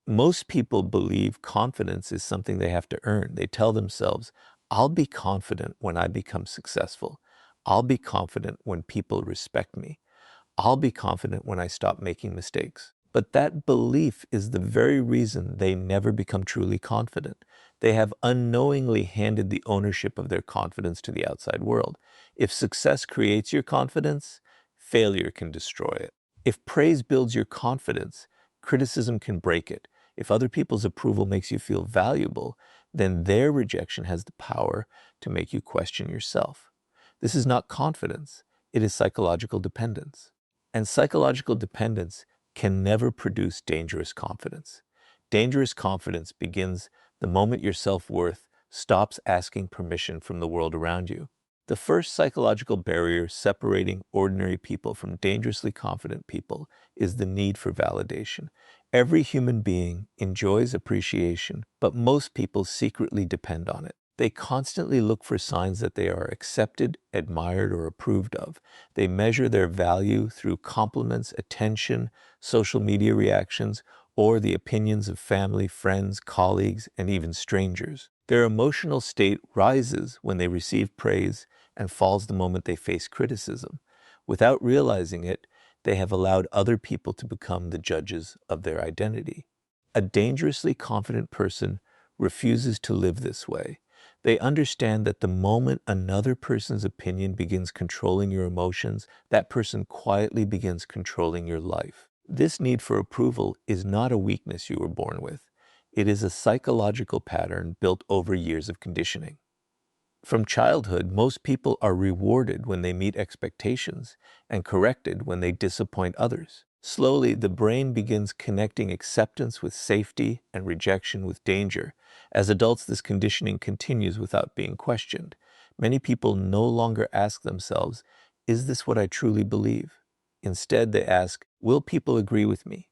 Most people believe confidence is something they have to earn. They tell themselves, I'll be confident when I become successful. I'll be confident when people respect me. I'll be confident when I stop making mistakes. But that belief is the very reason they never become truly confident. They have unknowingly handed the ownership of their confidence to the outside world. If success creates your confidence, failure can destroy it. If praise builds your confidence, criticism can break it. If other people's approval makes you feel valuable, then their rejection has the power to make you question yourself. This is not confidence, it is psychological dependence. And psychological dependence can never produce dangerous confidence. Dangerous confidence begins the moment your self-worth stops asking permission from the world around you. The first psychological barrier separating ordinary people from dangerously confident people is the need for validation. Every human being enjoys appreciation, but most people secretly depend on it. They constantly look for signs that they are accepted, admired, or approved of. They measure their value through compliments, attention, social media reactions, or the opinions of family, friends, colleagues, and even strangers. Their emotional state rises when they receive praise and falls the moment they face criticism. Without realizing it, they have allowed other people to become the judges of their identity. A dangerously confident person refuses to live this way. They understand that the moment another person's opinion begins controlling your emotions, that person quietly begins controlling your life. This need for approval is not a weakness you were born with. It is a psychological pattern built over years of conditioning. From childhood, most people are rewarded when they meet expectations and corrected when they disappoint others. Slowly, the brain begins connecting acceptance with safety and rejection with danger. As adults, this conditioning continues without being questioned. Many people no longer ask themselves, is this what I truly believe? Instead, they ask, will people agree with me?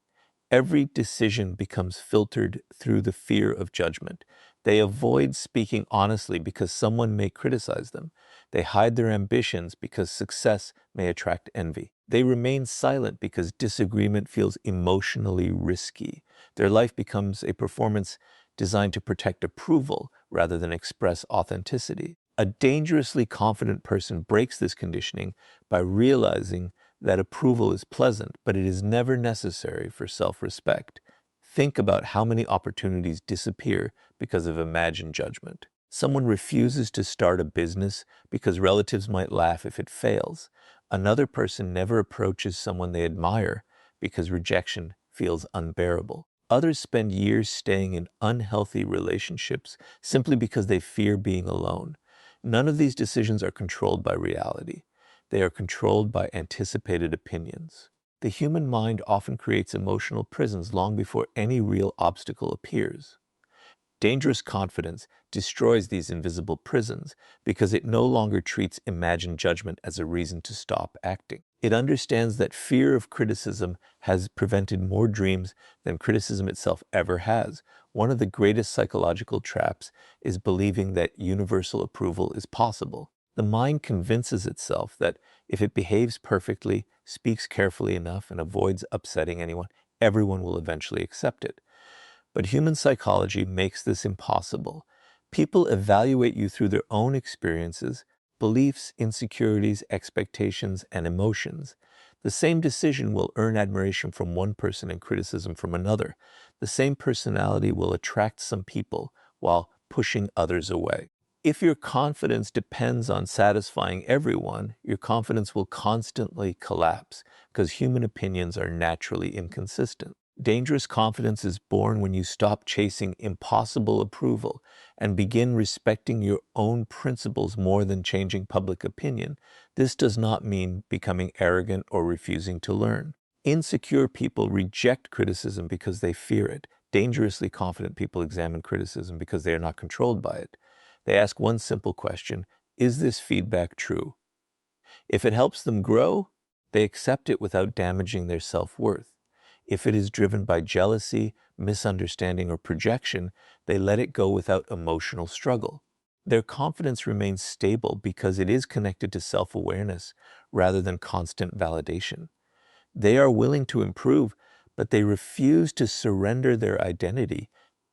Every decision becomes filtered through the fear of judgment. They avoid speaking honestly because someone may criticize them. They hide their ambitions because success may attract envy. They remain silent because disagreement feels emotionally risky. Their life becomes a performance designed to protect approval rather than express authenticity. A dangerously confident person breaks this conditioning by realizing that approval is pleasant, but it is never necessary for self-respect. Think about how many opportunities disappear because of imagined judgment. Someone refuses to start a business because relatives might laugh if it fails. Another person never approaches someone they admire because rejection feels unbearable. Others spend years staying in unhealthy relationships simply because they fear being alone. None of these decisions are controlled by reality. They are controlled by anticipated opinions. The human mind often creates emotional prisons long before any real obstacle appears. Dangerous confidence destroys these invisible prisons because it no longer treats imagined judgment as a reason to stop acting. It understands that fear of criticism has prevented more dreams than criticism itself ever has. One of the greatest psychological traps is believing that universal approval is possible. The mind convinces itself that if it behaves perfectly, speaks carefully enough, and avoids upsetting anyone, everyone will eventually accept it. But human psychology makes this impossible. People evaluate you through their own experiences, beliefs, insecurities, expectations, and emotions. The same decision will earn admiration from one person and criticism from another. The same personality will attract some people while pushing others away. If your confidence depends on satisfying everyone, your confidence will constantly collapse because human opinions are naturally inconsistent. Dangerous confidence is born when you stop chasing impossible approval and begin respecting your own principles more than changing public opinion. This does not mean becoming arrogant or refusing to learn. Insecure people reject criticism because they fear it. Dangerously confident people examine criticism because they are not controlled by it. They ask one simple question: is this feedback true? If it helps them grow, they accept it without damaging their self-worth. If it is driven by jealousy, misunderstanding, or projection, they let it go without emotional struggle. Their confidence remains stable because it is connected to self-awareness rather than constant validation. They are willing to improve, but they refuse to surrender their identity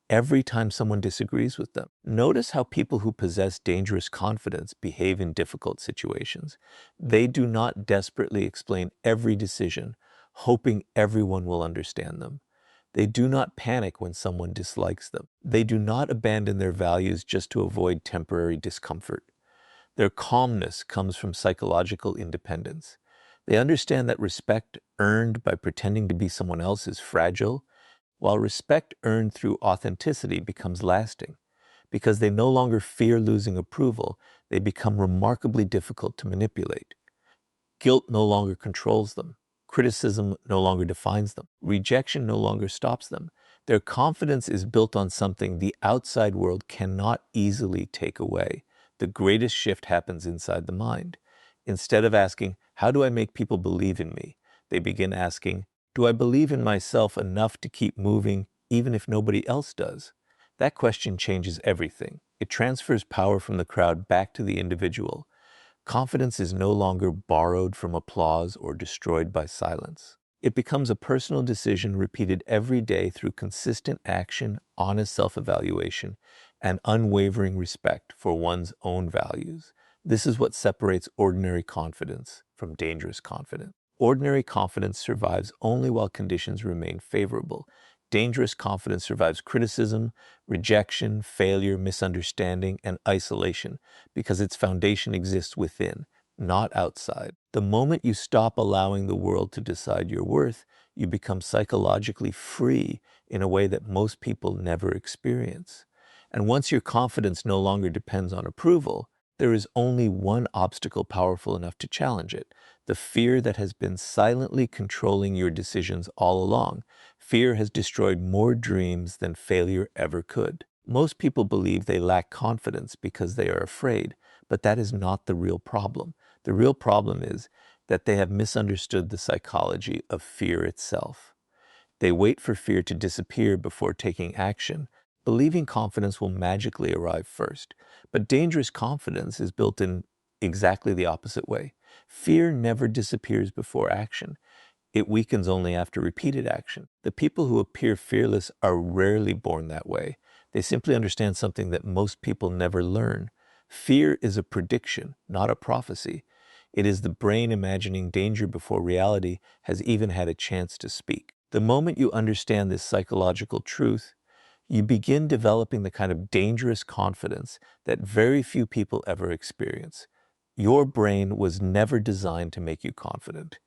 every time someone disagrees with them. Notice how people who possess dangerous confidence behave in difficult situations. They do not desperately explain every decision, hoping everyone will understand them. They do not panic when someone dislikes them. They do not abandon their values just to avoid temporary discomfort. Their calmness comes from psychological independence. They understand that respect earned by pretending to be someone else is fragile, while respect earned through authenticity becomes lasting. Because they no longer fear losing approval, they become remarkably difficult to manipulate. Guilt no longer controls them. Criticism no longer defines them. Rejection no longer stops them. Their confidence is built on something the outside world cannot easily take away. The greatest shift happens inside the mind. Instead of asking, "How do I make people believe in me?" they begin asking, "Do I believe in myself enough to keep moving even if nobody else does?" That question changes everything. It transfers power from the crowd back to the individual. Confidence is no longer borrowed from applause or destroyed by silence. It becomes a personal decision repeated every day through consistent action, honest self-evaluation, and unwavering respect for one's own values. This is what separates ordinary confidence from dangerous confidence. Ordinary confidence survives only while conditions remain favorable. Dangerous confidence survives criticism, rejection, failure, misunderstanding, and isolation because its foundation exists within, not outside. The moment you stop allowing the world to decide your worth, you become psychologically free in a way that most people never experience. And once your confidence no longer depends on approval, there is only one obstacle powerful enough to challenge it: the fear that has been silently controlling your decisions all along. Fear has destroyed more dreams than failure ever could. Most people believe they lack confidence because they are afraid, but that is not the real problem. The real problem is that they have misunderstood the psychology of fear itself. They wait for fear to disappear before taking action, believing confidence will magically arrive first. But dangerous confidence is built in exactly the opposite way. Fear never disappears before action. It weakens only after repeated action. The people who appear fearless are rarely born that way. They simply understand something that most people never learn. Fear is a prediction, not a prophecy. It is the brain imagining danger before reality has even had a chance to speak. The moment you understand this psychological truth, you begin developing the kind of dangerous confidence that very few people ever experience. Your brain was never designed to make you confident.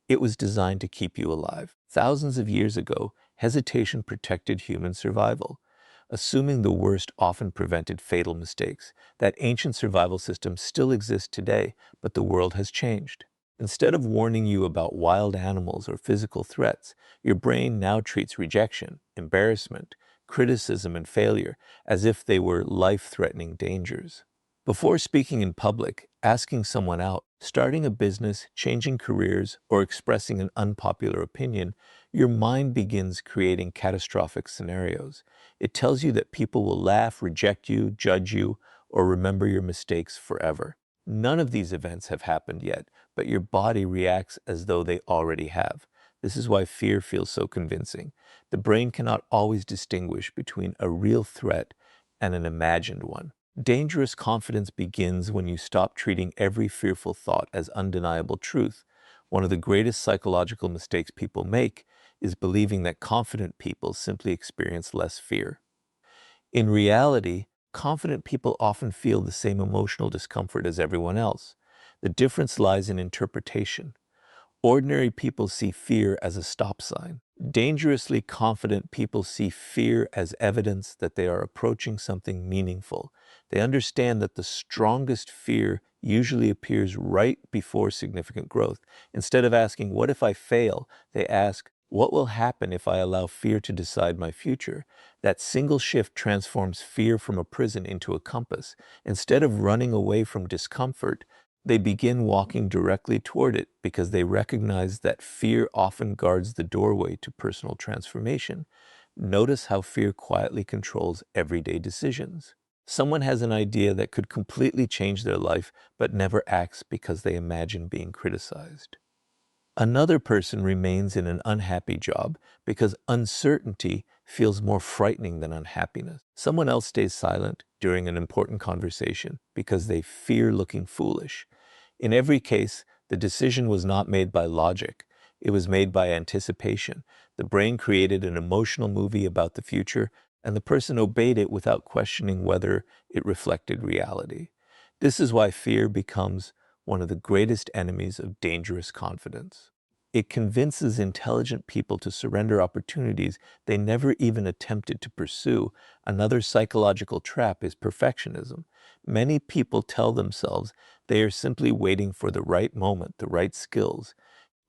It was designed to keep you alive. Thousands of years ago, hesitation protected human survival. Assuming the worst often prevented fatal mistakes. That ancient survival system still exists today, but the world has changed. Instead of warning you about wild animals or physical threats, your brain now treats rejection, embarrassment, criticism, and failure as if they were life-threatening dangers. Before speaking in public, asking someone out, starting a business, changing careers, or expressing an unpopular opinion, your mind begins creating catastrophic scenarios. It tells you that people will laugh, reject you, judge you, or remember your mistakes forever. None of these events have happened yet, but your body reacts as though they already have. This is why fear feels so convincing. The brain cannot always distinguish between a real threat and an imagined one. Dangerous confidence begins when you stop treating every fearful thought as undeniable truth. One of the greatest psychological mistakes people make is believing that confident people simply experience less fear. In reality, confident people often feel the same emotional discomfort as everyone else. The difference lies in interpretation. Ordinary people see fear as a stop sign. Dangerously confident people see fear as evidence that they are approaching something meaningful. They understand that the strongest fear usually appears right before significant growth. Instead of asking, "What if I fail?" they ask, "What will happen if I allow fear to decide my future?" That single shift transforms fear from a prison into a compass. Instead of running away from discomfort, they begin walking directly toward it because they recognize that fear often guards the doorway to personal transformation. Notice how fear quietly controls everyday decisions. Someone has an idea that could completely change their life, but never acts because they imagine being criticized. Another person remains in an unhappy job because uncertainty feels more frightening than unhappiness. Someone else stays silent during an important conversation because they fear looking foolish. In every case, the decision was not made by logic. It was made by anticipation. The brain created an emotional movie about the future, and the person obeyed it without questioning whether it reflected reality. This is why fear becomes one of the greatest enemies of dangerous confidence. It convinces intelligent people to surrender opportunities they never even attempted to pursue. Another psychological trap is perfectionism. Many people tell themselves they are simply waiting for the right moment, the right skills,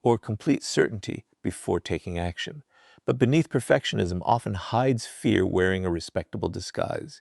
or complete certainty before taking action. But beneath perfectionism often hides fear wearing a respectable disguise.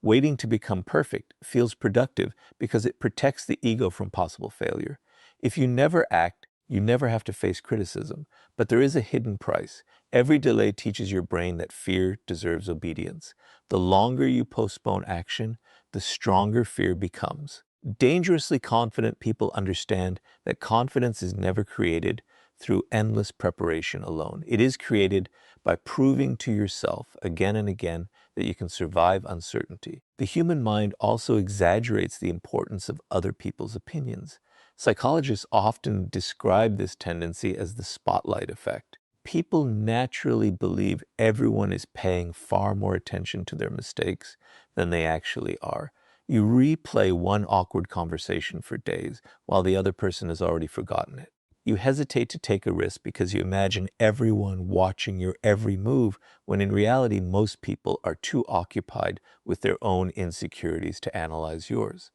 Waiting to become perfect feels productive because it protects the ego from possible failure. If you never act, you never have to face criticism. But there is a hidden price. Every delay teaches your brain that fear deserves obedience. The longer you postpone action, the stronger fear becomes. Dangerously confident people understand that confidence is never created through endless preparation alone. It is created by proving to yourself again and again that you can survive uncertainty. The human mind also exaggerates the importance of other people's opinions. Psychologists often describe this tendency as the spotlight effect. People naturally believe everyone is paying far more attention to their mistakes than they actually are. You replay one awkward conversation for days while the other person has already forgotten it. You hesitate to take a risk because you imagine everyone watching your every move, when in reality, most people are too occupied with their own insecurities to analyze yours.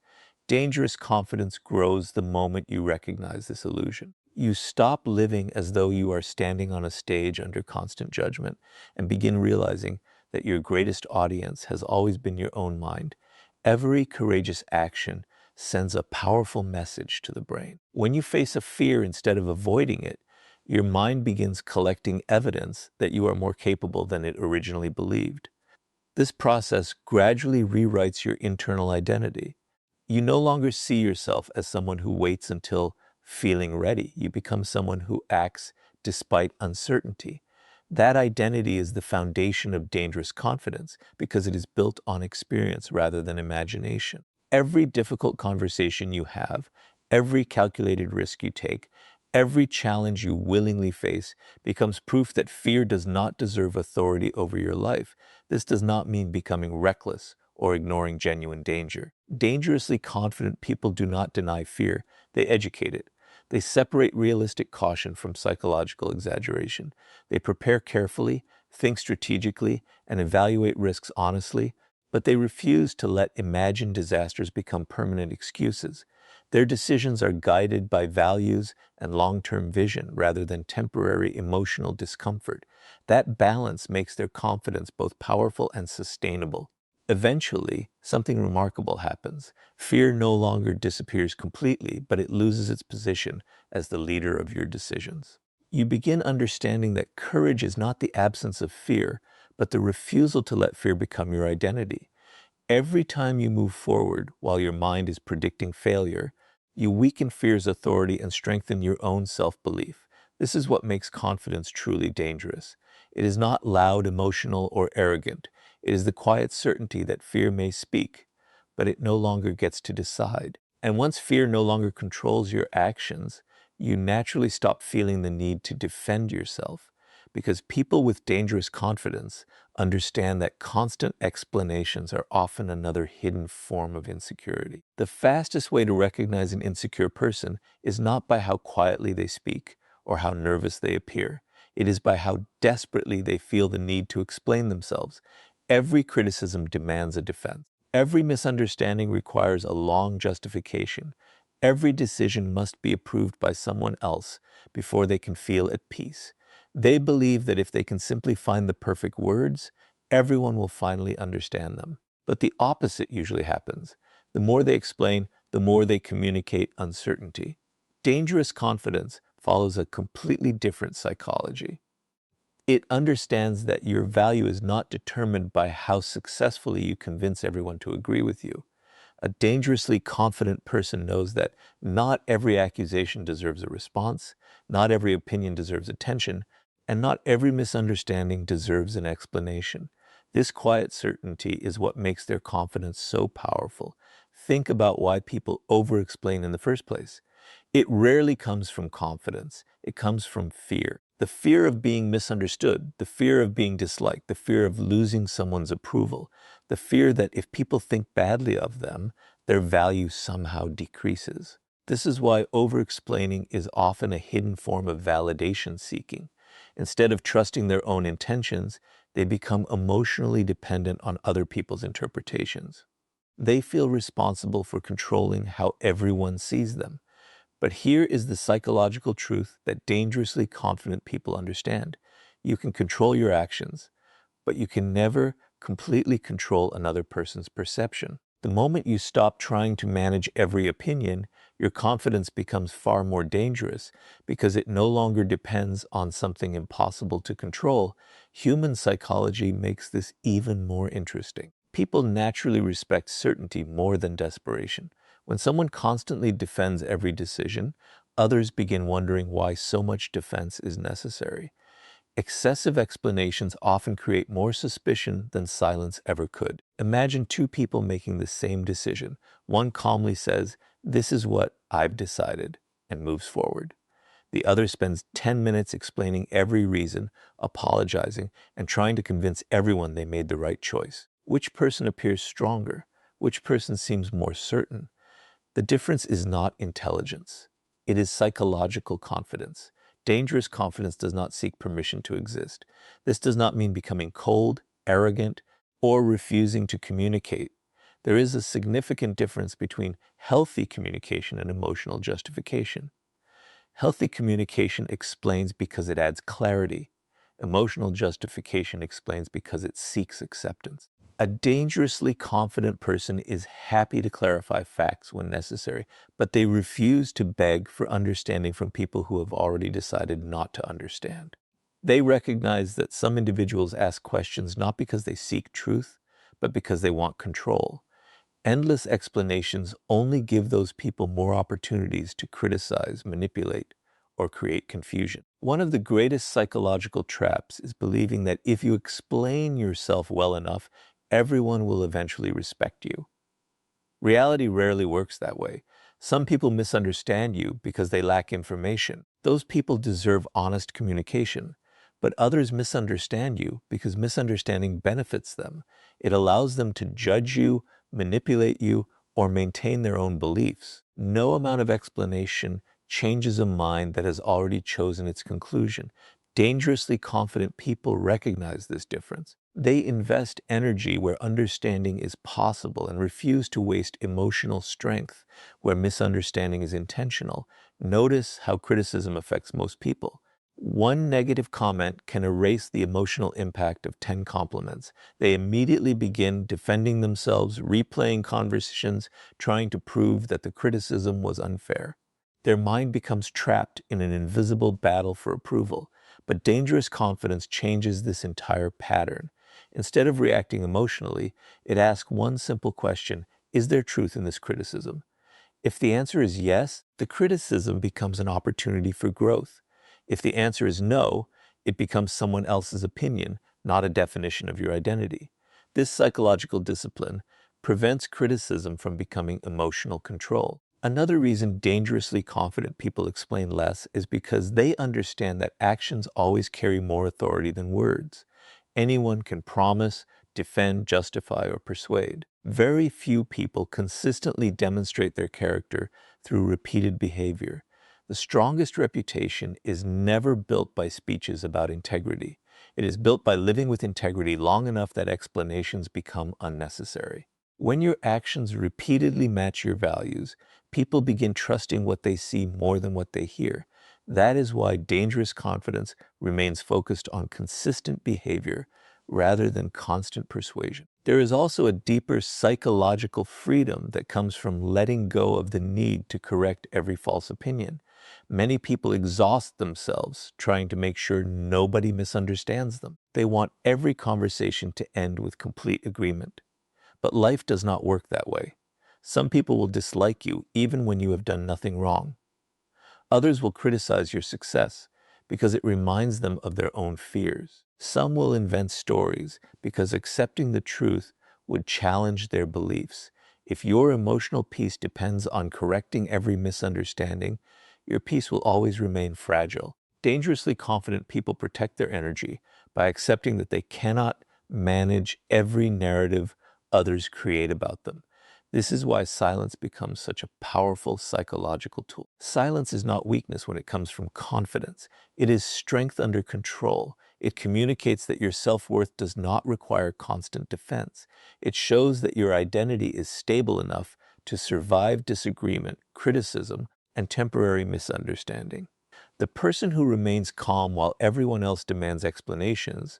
Dangerous confidence grows the moment you recognize this illusion. You stop living as though you are standing on a stage under constant judgment and begin realizing that your greatest audience has always been your own mind. Every courageous action sends a powerful message to the brain. When you face a fear instead of avoiding it, your mind begins collecting evidence that you are more capable than it originally believed. This process gradually rewrites your internal identity. You no longer see yourself as someone who waits until feeling ready. You become someone who acts despite uncertainty. That identity is the foundation of dangerous confidence because it is built on experience rather than imagination. Every difficult conversation you have, every calculated risk you take, every challenge you willingly face becomes proof that fear does not deserve authority over your life. This does not mean becoming reckless or ignoring genuine danger. Dangerously confident people do not deny fear, they educate it. They separate realistic caution from psychological exaggeration. They prepare carefully, think strategically, and evaluate risks honestly, but they refuse to let imagined disasters become permanent excuses. Their decisions are guided by values and long-term vision rather than temporary emotional discomfort. That balance makes their confidence both powerful and sustainable. Eventually, something remarkable happens. Fear no longer disappears completely, but it loses its position as the leader of your decisions. You begin understanding that courage is not the absence of fear, but the refusal to let fear become your identity. Every time you move forward while your mind is predicting failure, you weaken fear's authority and strengthen your own self-belief. This is what makes confidence truly dangerous. It is not loud, emotional, or arrogant. It is the quiet certainty that fear may speak, but it no longer gets to decide. And once fear no longer controls your actions, you naturally stop feeling the need to defend yourself, because people with dangerous confidence understand that constant explanations are often another hidden form of insecurity. The fastest way to recognize an insecure person is not by how quietly they speak or how nervous they appear. It is by how desperately they feel the need to explain themselves. Every criticism demands a defense. Every misunderstanding requires a long justification. Every decision must be approved by someone else before they can feel at peace. They believe that if they can simply find the perfect words, everyone will finally understand them. But the opposite usually happens. The more they explain, the more they communicate uncertainty. Dangerous confidence follows a completely different psychology. It understands that your value is not determined by how successfully you convince everyone to agree with you. A dangerously confident person knows that not every accusation deserves a response, not every opinion deserves attention, and not every misunderstanding deserves an explanation. This quiet certainty is what makes their confidence so powerful. Think about why people over-explain in the first place. It rarely comes from confidence. It comes from fear. The fear of being misunderstood, the fear of being disliked, the fear of losing someone's approval, the fear that if people think badly of them, their value somehow decreases. This is why over-explaining is often a hidden form of validation seeking. Instead of trusting their own intentions, they become emotionally dependent on other people's interpretations. They feel responsible for controlling how everyone sees them. But here is the psychological truth that dangerously confident people understand. You can control your actions, but you can never completely control another person's perception. The moment you stop trying to manage every opinion, your confidence becomes far more dangerous because it no longer depends on something impossible to control. Human psychology makes this even more interesting. People naturally respect certainty more than desperation. When someone constantly defends every decision, others begin wondering why so much defense is necessary. Excessive explanations often create more suspicion than silence ever could. Imagine two people making the same decision. One calmly says, "This is what I've decided," and moves forward. The other spends 10 minutes explaining every reason, apologizing, and trying to convince everyone they made the right choice. Which person appears stronger? Which person seems more certain? The difference is not intelligence. It is psychological confidence. Dangerous confidence does not seek permission to exist. This does not mean becoming cold, arrogant, or refusing to communicate. There is a significant difference between healthy communication and emotional justification. Healthy communication explains because it adds clarity. Emotional justification explains because it seeks acceptance. A dangerously confident person is happy to clarify facts when necessary, but they refuse to beg for understanding from people who have already decided not to understand. They recognize that some individuals ask questions not because they seek truth, but because they want control. Endless explanations only give those people more opportunities to criticize, manipulate, or create confusion. One of the greatest psychological traps is believing that if you explain yourself well enough, everyone will eventually respect you. Reality rarely works that way. Some people misunderstand you because they lack information. Those people deserve honest communication. But others misunderstand you because misunderstanding benefits them. It allows them to judge you, manipulate you, or maintain their own beliefs. No amount of explanation changes a mind that has already chosen its conclusion. Dangerously confident people recognize this difference. They invest energy where understanding is possible and refuse to waste emotional strength where misunderstanding is intentional. Notice how criticism affects most people. One negative comment can erase the emotional impact of 10 compliments. They immediately begin defending themselves, replaying conversations, trying to prove that the criticism was unfair. Their mind becomes trapped in an invisible battle for approval. But dangerous confidence changes this entire pattern. Instead of reacting emotionally, it asks one simple question: is there truth in this criticism? If the answer is yes, the criticism becomes an opportunity for growth. If the answer is no, it becomes someone else's opinion, not a definition of your identity. This psychological discipline prevents criticism from becoming emotional control. Another reason dangerously confident people explain less is because they understand that actions always carry more authority than words. Anyone can promise, defend, justify, or persuade. Very few people consistently demonstrate their character through repeated behavior. The strongest reputation is never built by speeches about integrity. It is built by living with integrity long enough that explanations become unnecessary. When your actions repeatedly match your values, people begin trusting what they see more than what they hear. That is why dangerous confidence remains focused on consistent behavior rather than constant persuasion. There is also a deeper psychological freedom that comes from letting go of the need to correct every false opinion. Many people exhaust themselves trying to make sure nobody misunderstands them. They want every conversation to end with complete agreement. But life does not work that way. Some people will dislike you even when you have done nothing wrong. Others will criticize your success because it reminds them of their own fears. Some will invent stories because accepting the truth would challenge their beliefs. If your emotional peace depends on correcting every misunderstanding, your peace will always remain fragile. Dangerously confident people protect their energy by accepting that they cannot manage every narrative others create about them. This is why silence becomes such a powerful psychological tool. Silence is not weakness when it comes from confidence. It is strength under control. It communicates that your self-worth does not require constant defense. It shows that your identity is stable enough to survive disagreement, criticism, and temporary misunderstanding. The person who remains calm while everyone else demands explanations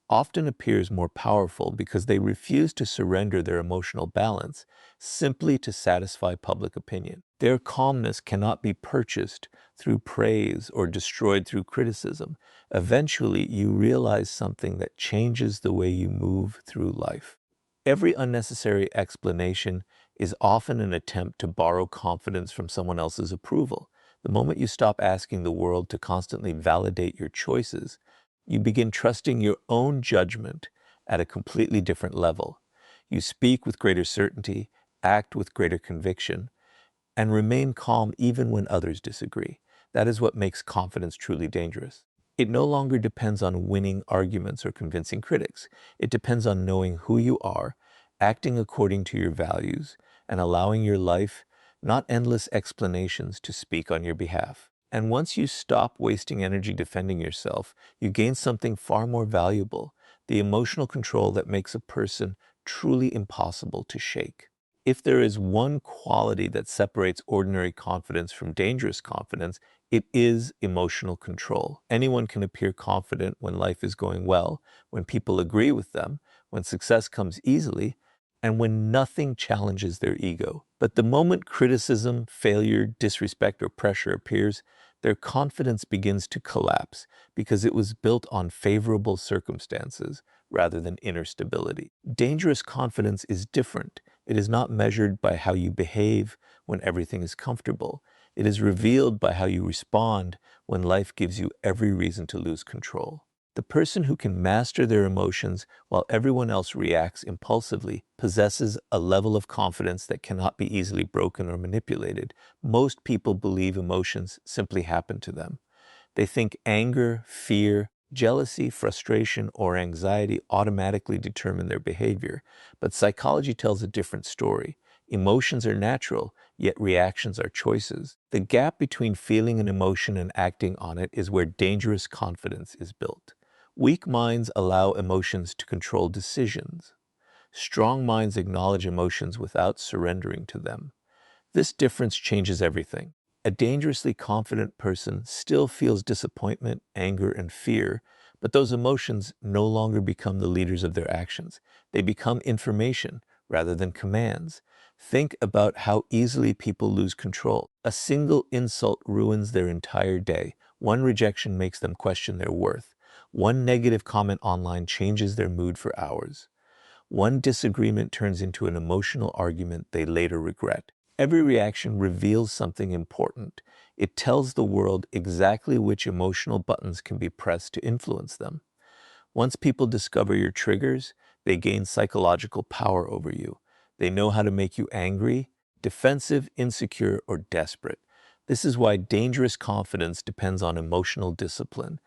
often appears more powerful because they refuse to surrender their emotional balance simply to satisfy public opinion. Their calmness cannot be purchased through praise or destroyed through criticism. Eventually, you realize something that changes the way you move through life. Every unnecessary explanation is often an attempt to borrow confidence from someone else's approval. The moment you stop asking the world to constantly validate your choices, you begin trusting your own judgment at a completely different level. You speak with greater certainty, act with greater conviction, and remain calm even when others disagree. That is what makes confidence truly dangerous. It no longer depends on winning arguments or convincing critics. It depends on knowing who you are, acting according to your values, and allowing your life, not endless explanations, to speak on your behalf. And once you stop wasting energy defending yourself, you gain something far more valuable, the emotional control that makes a person truly impossible to shake. If there is one quality that separates ordinary confidence from dangerous confidence, it is emotional control. Anyone can appear confident when life is going well, when people agree with them, when success comes easily, and when nothing challenges their ego. But the moment criticism, failure, disrespect, or pressure appears, their confidence begins to collapse because it was built on favorable circumstances rather than inner stability. Dangerous confidence is different. It is not measured by how you behave when everything is comfortable. It is revealed by how you respond when life gives you every reason to lose control. The person who can master their emotions while everyone else reacts impulsively possesses a level of confidence that cannot be easily broken or manipulated. Most people believe emotions simply happen to them. They think anger, fear, jealousy, frustration, or anxiety automatically determine their behavior. But psychology tells a different story. Emotions are natural, yet reactions are choices. The gap between feeling an emotion and acting on it is where dangerous confidence is built. Weak minds allow emotions to control decisions. Strong minds acknowledge emotions without surrendering to them. This difference changes everything. A dangerously confident person still feels disappointment, anger, and fear, but those emotions no longer become the leaders of their actions. They become information rather than commands. Think about how easily people lose control. A single insult ruins their entire day. One rejection makes them question their worth. One negative comment online changes their mood for hours. One disagreement turns into an emotional argument they later regret. Every reaction reveals something important. It tells the world exactly which emotional buttons can be pressed to influence them. Once people discover your triggers, they gain psychological power over you. They know how to make you angry, defensive, insecure, or desperate. This is why dangerous confidence depends on emotional discipline.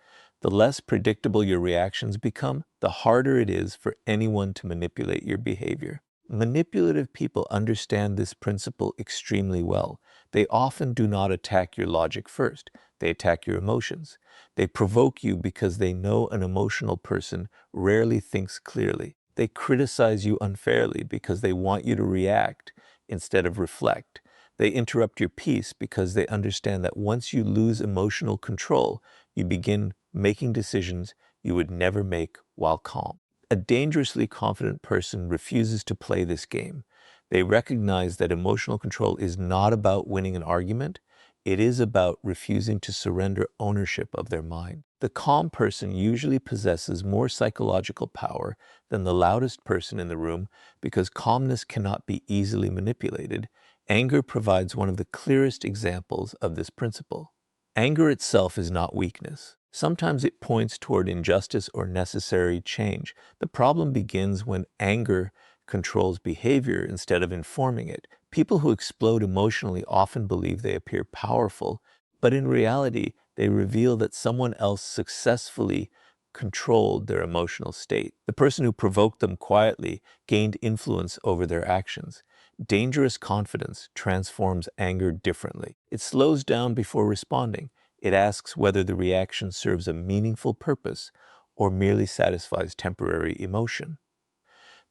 The less predictable your reactions become, the harder it is for anyone to manipulate your behavior. Manipulative people understand this principle extremely well. They often do not attack your logic first. They attack your emotions. They provoke you because they know an emotional person rarely thinks clearly. They criticize you unfairly because they want you to react instead of reflect. They interrupt your peace because they understand that once you lose emotional control, you begin making decisions you would never make while calm. A dangerously confident person refuses to play this game. They recognize that emotional control is not about winning an argument, It is about refusing to surrender ownership of their mind. The calm person usually possesses more psychological power than the loudest person in the room because calmness cannot be easily manipulated. Anger provides one of the clearest examples of this principle. Anger itself is not weakness. Sometimes it points toward injustice or necessary change. The problem begins when anger controls behavior instead of informing it. People who explode emotionally often believe they appear powerful, but in reality, they reveal that someone else successfully controlled their emotional state. The person who provoked them quietly gained influence over their actions. Dangerous confidence transforms anger differently. It slows down before responding. It asks whether the reaction serves a meaningful purpose or merely satisfies temporary emotion.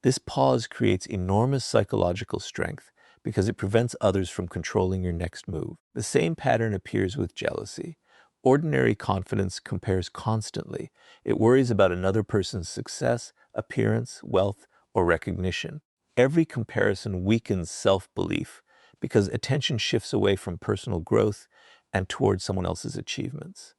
This pause creates enormous psychological strength because it prevents others from controlling your next move. The same pattern appears with jealousy. Ordinary confidence compares constantly. It worries about another person's success, appearance, wealth, or recognition. Every comparison weakens self-belief because attention shifts away from personal growth and towards someone else's achievements.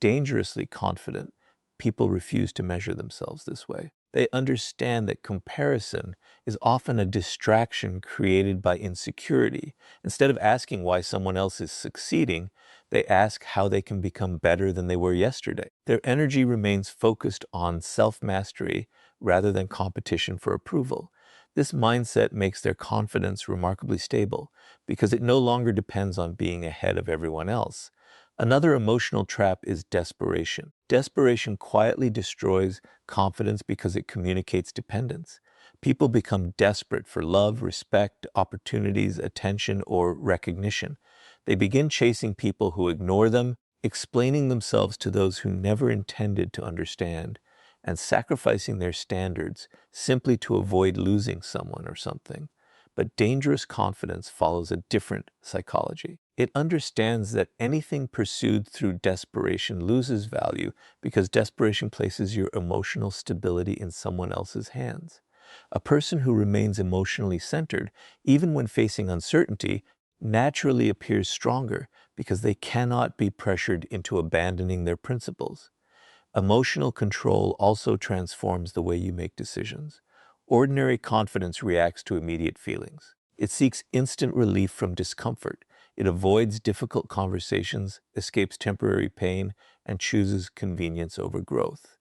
Dangerously confident people refuse to measure themselves this way. They understand that comparison is often a distraction created by insecurity. Instead of asking why someone else is succeeding, they ask how they can become better than they were yesterday. Their energy remains focused on self-mastery rather than competition for approval. This mindset makes their confidence remarkably stable because it no longer depends on being ahead of everyone else. Another emotional trap is desperation. Desperation quietly destroys confidence because it communicates dependence. People become desperate for love, respect, opportunities, attention, or recognition. They begin chasing people who ignore them, explaining themselves to those who never intended to understand, and sacrificing their standards simply to avoid losing someone or something. But dangerous confidence follows a different psychology. It understands that anything pursued through desperation loses value because desperation places your emotional stability in someone else's hands. A person who remains emotionally centered, even when facing uncertainty, naturally appears stronger because they cannot be pressured into abandoning their principles. Emotional control also transforms the way you make decisions. Ordinary confidence reacts to immediate feelings. It seeks instant relief from discomfort. It avoids difficult conversations, escapes temporary pain, and chooses convenience over growth.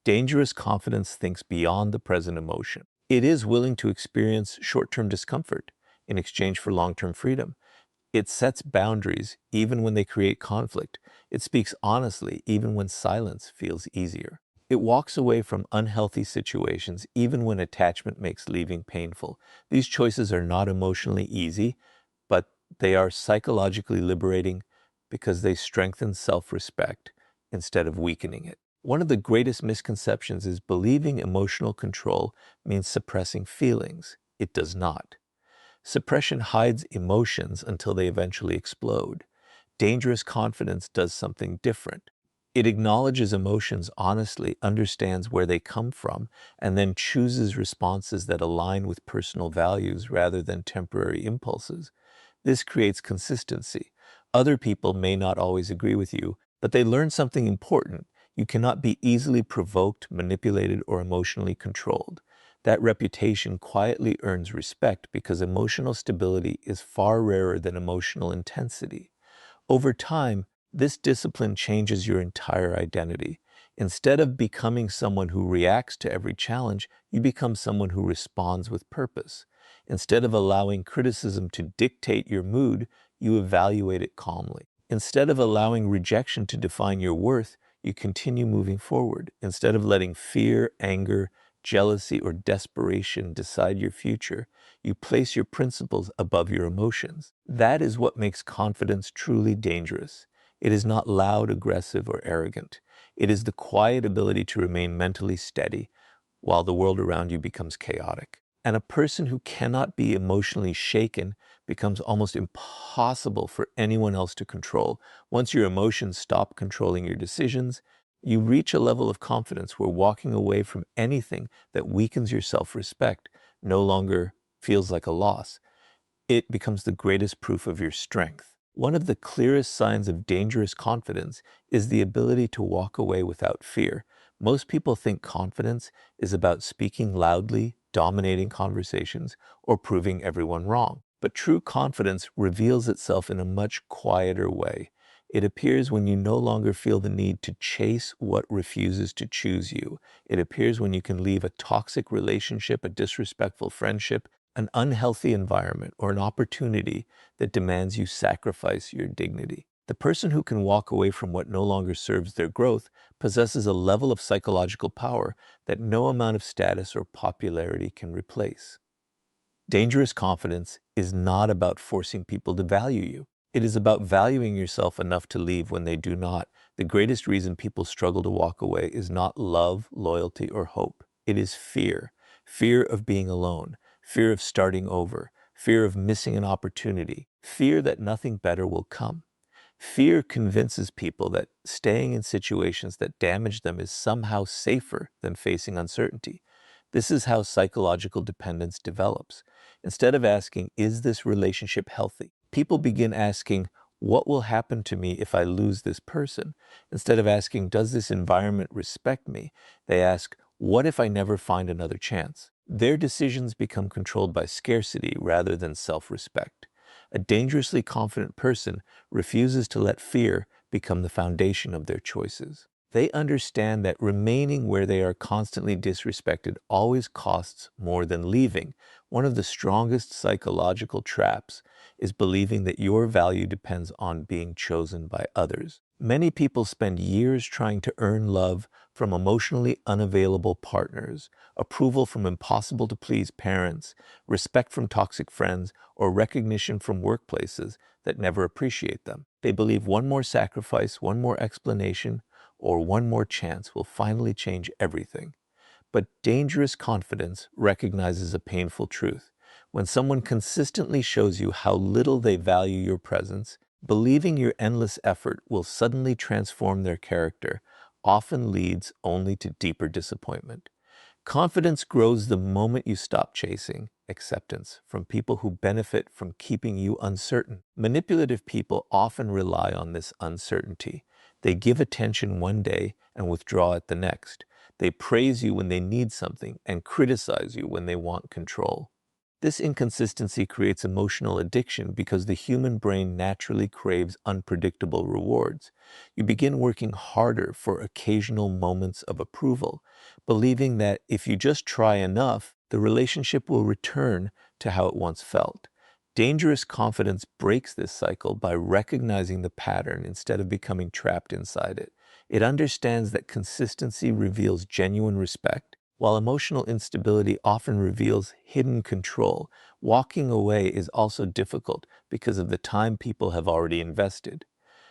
Dangerous confidence thinks beyond the present emotion. It is willing to experience short-term discomfort in exchange for long-term freedom. It sets boundaries even when they create conflict. It speaks honestly even when silence feels easier. It walks away from unhealthy situations even when attachment makes leaving painful. These choices are not emotionally easy, but they are psychologically liberating because they strengthen self-respect instead of weakening it. One of the greatest misconceptions is believing emotional control means suppressing feelings. It does not. Suppression hides emotions until they eventually explode. Dangerous confidence does something different. It acknowledges emotions honestly, understands where they come from, and then chooses responses that align with personal values rather than temporary impulses. This creates consistency. Other people may not always agree with you, but they learn something important. You cannot be easily provoked, manipulated, or emotionally controlled. That reputation quietly earns respect because emotional stability is far rarer than emotional intensity. Over time, this discipline changes your entire identity. Instead of becoming someone who reacts to every challenge, you become someone who responds with purpose. Instead of allowing criticism to dictate your mood, you evaluate it calmly. Instead of allowing rejection to define your worth, you continue moving forward. Instead of letting fear, anger, jealousy, or desperation decide your future, you place your principles above your emotions. That is what makes confidence truly dangerous. It is not loud, aggressive, or arrogant. It is the quiet ability to remain mentally steady while the world around you becomes chaotic. And a person who cannot be emotionally shaken becomes almost impossible for anyone else to control. Once your emotions stop controlling your decisions, you reach a level of confidence where walking away from anything that weakens your self-respect no longer feels like a loss. It becomes the greatest proof of your strength. One of the clearest signs of dangerous confidence is the ability to walk away without fear. Most people think confidence is about speaking loudly, dominating conversations, or proving everyone wrong. But true confidence reveals itself in a much quieter way. It appears when you no longer feel the need to chase what refuses to choose you. It appears when you can leave a toxic relationship, a disrespectful friendship, an unhealthy environment, or an opportunity that demands you sacrifice your dignity. The person who can walk away from what no longer serves their growth possesses a level of psychological power that no amount of status or popularity can replace. Dangerous confidence is not about forcing people to value you. It is about valuing yourself enough to leave when they do not. The greatest reason people struggle to walk away is not love, loyalty, or hope. It is fear. Fear of being alone, fear of starting over, fear of missing an opportunity, fear that nothing better will come. Fear convinces people that staying in situations that damage them is somehow safer than facing uncertainty. This is how psychological dependence develops. Instead of asking, is this relationship healthy? People begin asking, what will happen to me if I lose this person? Instead of asking, does this environment respect me? They ask, what if I never find another chance? Their decisions become controlled by scarcity rather than self-respect. A dangerously confident person refuses to let fear become the foundation of their choices. They understand that remaining where they are constantly disrespected always costs more than leaving. One of the strongest psychological traps is believing that your value depends on being chosen by others. Many people spend years trying to earn love from emotionally unavailable partners, approval from impossible to please parents, respect from toxic friends, or recognition from workplaces that never appreciate them. They believe one more sacrifice, one more explanation, or one more chance will finally change everything. But dangerous confidence recognizes a painful truth. When someone consistently shows you how little they value your presence, believing your endless effort will suddenly transform their character often leads only to deeper disappointment. Confidence grows the moment you stop chasing acceptance from people who benefit from keeping you uncertain. Manipulative people often rely on this uncertainty. They give attention one day and withdraw it the next. They praise you when they need something and criticize you when they want control. This inconsistency creates emotional addiction because the human brain naturally craves unpredictable rewards. You begin working harder for occasional moments of approval, believing that if you just try enough, the relationship will return to how it once felt. Dangerous confidence breaks this cycle by recognizing the pattern instead of becoming trapped inside it. It understands that consistency reveals genuine respect, while emotional instability often reveals hidden control. Walking away is also difficult because of the time people have already invested.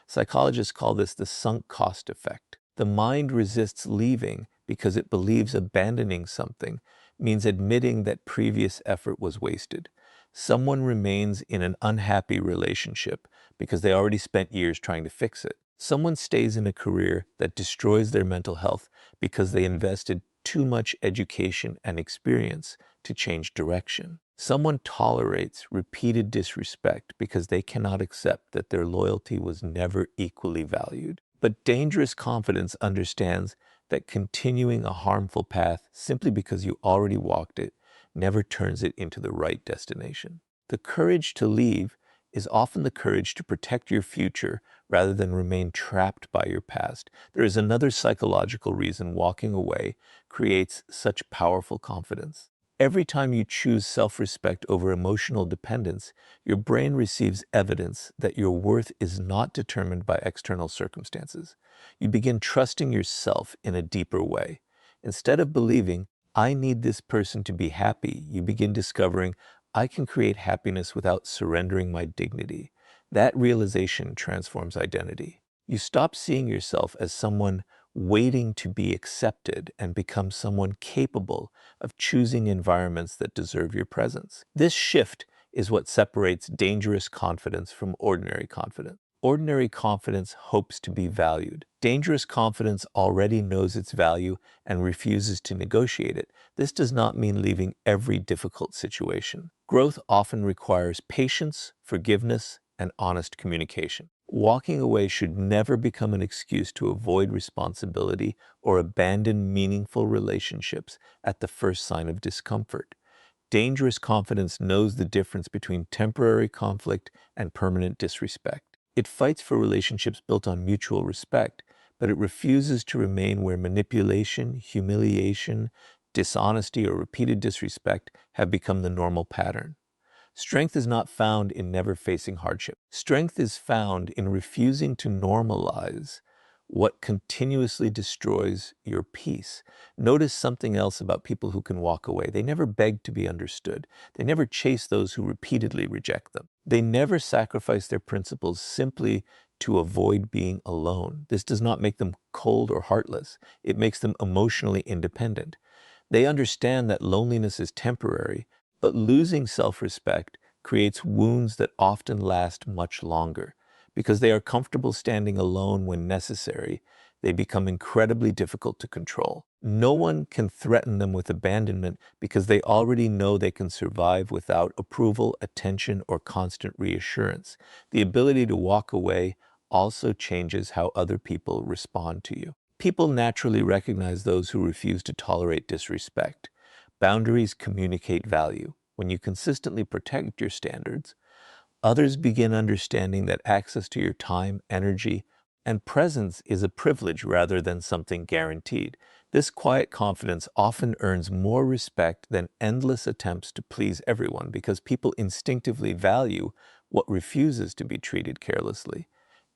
Psychologists call this the sunk cost effect. The mind resists leaving because it believes abandoning something means admitting that previous effort was wasted. Someone remains in an unhappy relationship because they already spent years trying to fix it. Someone stays in a career that destroys their mental health because they invested too much education and experience to change direction. Someone tolerates repeated disrespect because they cannot accept that their loyalty was never equally valued. But dangerous confidence understands that continuing a harmful path simply because you already walked it never turns it into the right destination. The courage to leave is often the courage to protect your future rather than remain trapped by your past. There is another psychological reason walking away creates such powerful confidence. Every time you choose self-respect over emotional dependence, your brain receives evidence that your worth is not determined by external circumstances. You begin trusting yourself in a deeper way. Instead of believing, I need this person to be happy, you begin discovering, I can create happiness without surrendering my dignity. That realization transforms identity. You stop seeing yourself as someone waiting to be accepted and become someone capable of choosing environments that deserve your presence. This shift is what separates dangerous confidence from ordinary confidence. Ordinary confidence hopes to be valued. Dangerous confidence already knows its value and refuses to negotiate it. This does not mean leaving every difficult situation. Growth often requires patience, forgiveness, and honest communication. Walking away should never become an excuse to avoid responsibility or abandon meaningful relationships at the first sign of discomfort. Dangerous confidence knows the difference between temporary conflict and permanent disrespect. It fights for relationships built on mutual respect, but it refuses to remain where manipulation, humiliation, dishonesty, or repeated disrespect have become the normal pattern. Strength is not found in never facing hardship. Strength is found in refusing to normalize what continuously destroys your peace. Notice something else about people who can walk away. They never beg to be understood. They never chase those who repeatedly reject them. They never sacrifice their principles simply to avoid being alone. This does not make them cold or heartless. It makes them emotionally independent. They understand that loneliness is temporary, but losing self-respect creates wounds that often last much longer. Because they are comfortable standing alone when necessary, they become incredibly difficult to control. No one can threaten them with abandonment because they already know they can survive without approval, attention, or constant reassurance. The ability to walk away also changes how other people respond to you. People naturally recognize those who refuse to tolerate disrespect. Boundaries communicate value. When you consistently protect your standards, others begin understanding that access to your time, energy, and presence is a privilege rather than something guaranteed. This quiet confidence often earns more respect than endless attempts to please everyone because people instinctively value what refuses to be treated carelessly.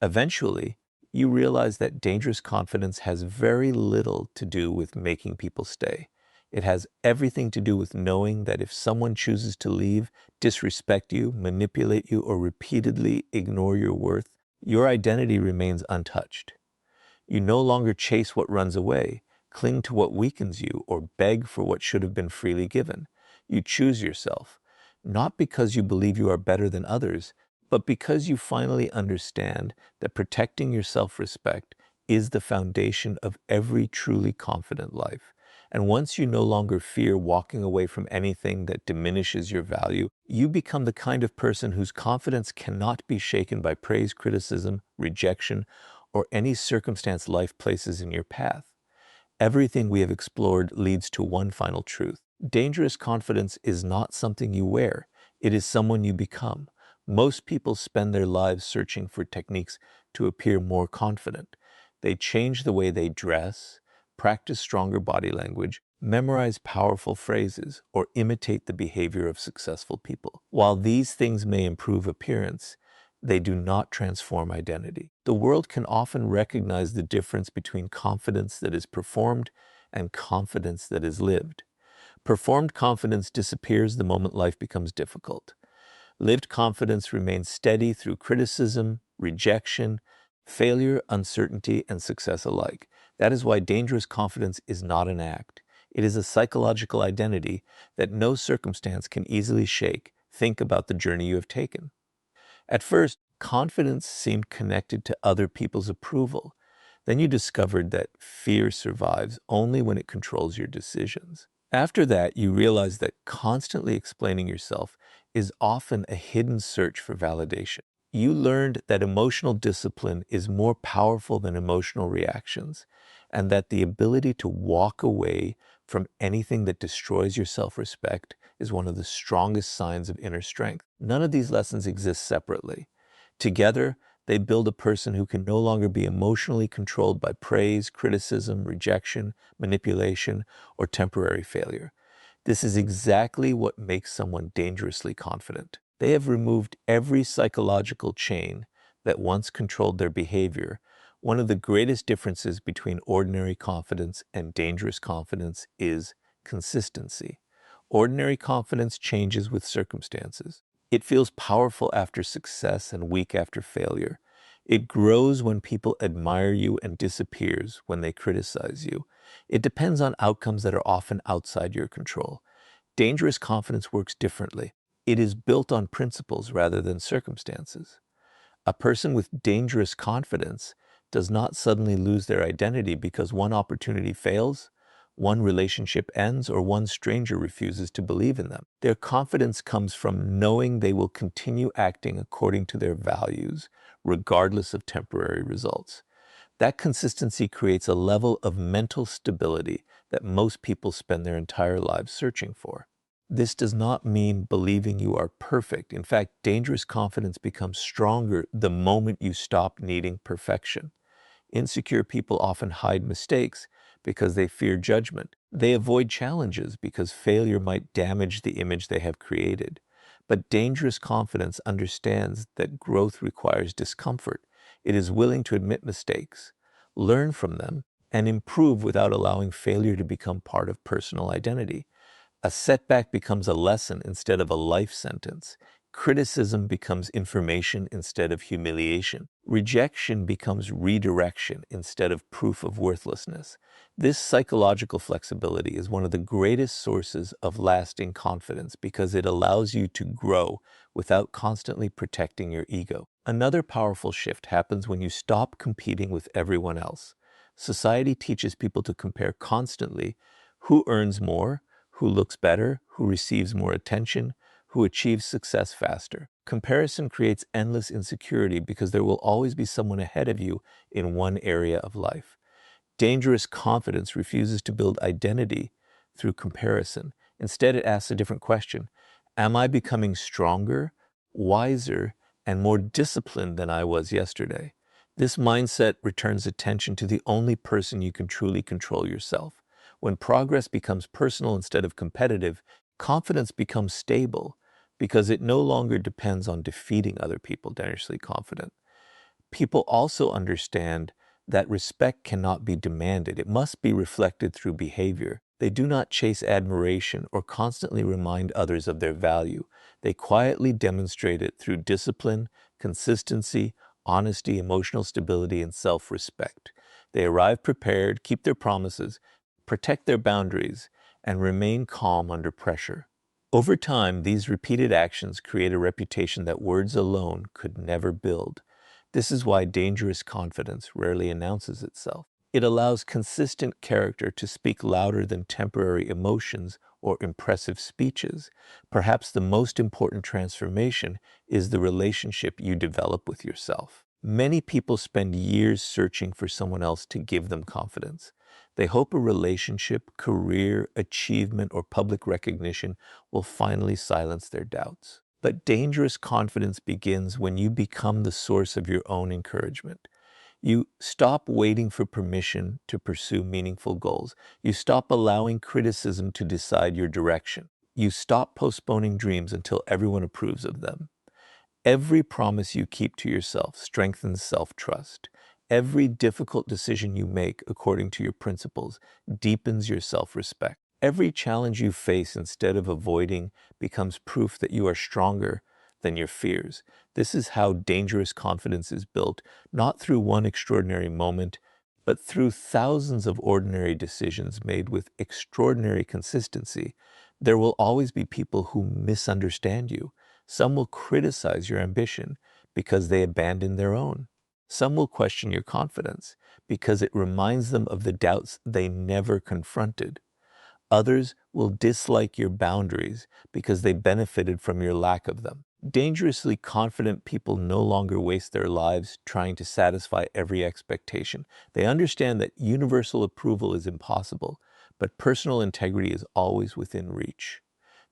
Eventually, you realize that dangerous confidence has very little to do with making people stay. It has everything to do with knowing that if someone chooses to leave, disrespect you, manipulate you, or repeatedly ignore your worth, your identity remains untouched. You no longer chase what runs away, cling to what weakens you, or beg for what should have been freely given. You choose yourself, not because you believe you are better than others, but because you finally understand that protecting your self-respect is the foundation of every truly confident life. And once you no longer fear walking away from anything that diminishes your value, you become the kind of person whose confidence cannot be shaken by praise, criticism, rejection, or any circumstance life places in your path. Everything we have explored leads to one final truth. Dangerous confidence is not something you wear. It is someone you become. Most people spend their lives searching for techniques to appear more confident. They change the way they dress, practice stronger body language, memorize powerful phrases, or imitate the behavior of successful people. While these things may improve appearance, they do not transform identity. The world can often recognize the difference between confidence that is performed and confidence that is lived. Performed confidence disappears the moment life becomes difficult. Lived confidence remains steady through criticism, rejection, failure, uncertainty, and success alike. That is why dangerous confidence is not an act. It is a psychological identity that no circumstance can easily shake. Think about the journey you have taken. At first, confidence seemed connected to other people's approval. Then you discovered that fear survives only when it controls your decisions. After that, you realized that constantly explaining yourself is often a hidden search for validation. You learned that emotional discipline is more powerful than emotional reactions, and that the ability to walk away from anything that destroys your self-respect is one of the strongest signs of inner strength. None of these lessons exist separately. Together, they build a person who can no longer be emotionally controlled by praise, criticism, rejection, manipulation, or temporary failure. This is exactly what makes someone dangerously confident. They have removed every psychological chain that once controlled their behavior. One of the greatest differences between ordinary confidence and dangerous confidence is consistency. Ordinary confidence changes with circumstances. It feels powerful after success and weak after failure. It grows when people admire you and disappears when they criticize you. It depends on outcomes that are often outside your control. Dangerous confidence works differently. It is built on principles rather than circumstances. A person with dangerous confidence does not suddenly lose their identity because one opportunity fails, one relationship ends, or one stranger refuses to believe in them. Their confidence comes from knowing they will continue acting according to their values, regardless of temporary results. That consistency creates a level of mental stability that most people spend their entire lives searching for. This does not mean believing you are perfect. In fact, dangerous confidence becomes stronger the moment you stop needing perfection. Insecure people often hide mistakes because they fear judgment. They avoid challenges because failure might damage the image they have created. But dangerous confidence understands that growth requires discomfort. It is willing to admit mistakes, learn from them, and improve without allowing failure to become part of personal identity. A setback becomes a lesson instead of a life sentence. Criticism becomes information instead of humiliation. Rejection becomes redirection instead of proof of worthlessness. This psychological flexibility is one of the greatest sources of lasting confidence because it allows you to grow without constantly protecting your ego. Another powerful shift happens when you stop competing with everyone else. Society teaches people to compare constantly: who earns more, who looks better, who receives more attention, who achieves success faster. Comparison creates endless insecurity because there will always be someone ahead of you in one area of life. Dangerous confidence refuses to build identity through comparison. Instead, it asks a different question: am I becoming stronger, wiser, and more disciplined than I was yesterday? This mindset returns attention to the only person you can truly control: yourself. When progress becomes personal instead of competitive, confidence becomes stable because it no longer depends on defeating other people. Dangerously confident people also understand that respect cannot be demanded. It must be reflected through behavior. They do not chase admiration or constantly remind others of their value. They quietly demonstrate it through discipline, consistency, honesty, emotional stability, and self-respect. They arrive prepared, keep their promises, protect their boundaries, and remain calm under pressure. Over time, these repeated actions create a reputation that words alone could never build. This is why dangerous confidence rarely announces itself. It allows consistent character to speak louder than temporary emotions or impressive speeches. Perhaps the most important transformation is the relationship you develop with yourself. Many people spend years searching for someone else to give them confidence. They hope a relationship, career, achievement, or public recognition will finally silence their doubts. But dangerous confidence begins when you become the source of your own encouragement. You stop waiting for permission to pursue meaningful goals. You stop allowing criticism to decide your direction. You stop postponing dreams until everyone approves of them. Every promise you keep to yourself strengthens self-trust. Every difficult decision you make according to your principles deepens your self-respect. Every challenge you face instead of avoiding becomes proof that you are stronger than your fears. This is how dangerous confidence is built, not through one extraordinary moment, but through thousands of ordinary decisions made with extraordinary consistency. There will always be people who misunderstand you. Some will criticize your ambition because they abandoned their own. Some will question your confidence because it reminds them of the doubts they never confronted. Others will dislike your boundaries because they benefited from your lack of them. Dangerously confident people no longer waste their lives trying to satisfy every expectation. They understand that universal approval is impossible, but personal integrity is always within reach.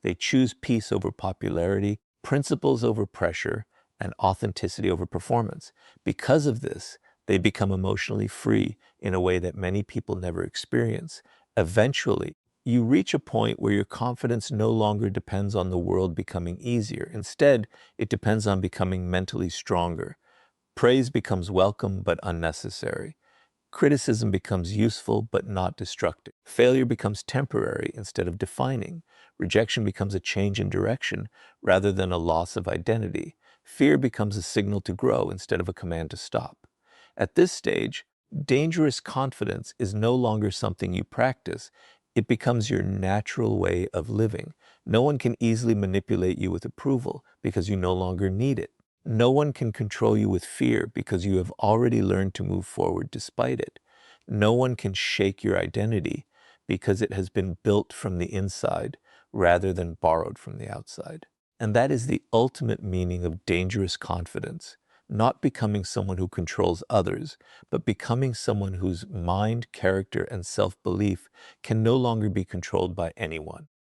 They choose peace over popularity, principles over pressure, and authenticity over performance. Because of this, they become emotionally free in a way that many people never experience. Eventually, you reach a point where your confidence no longer depends on the world becoming easier. Instead, it depends on becoming mentally stronger. Praise becomes welcome but unnecessary. Criticism becomes useful but not destructive. Failure becomes temporary instead of defining. Rejection becomes a change in direction rather than a loss of identity. Fear becomes a signal to grow instead of a command to stop. At this stage, dangerous confidence is no longer something you practice. It becomes your natural way of living. No one can easily manipulate you with approval because you no longer need it. No one can control you with fear because you have already learned to move forward despite it. No one can shake your identity because it has been built from the inside rather than borrowed from the outside. And that is the ultimate meaning of dangerous confidence, not becoming someone who controls others, but becoming someone whose mind, character, and self-belief can no longer be controlled by anyone.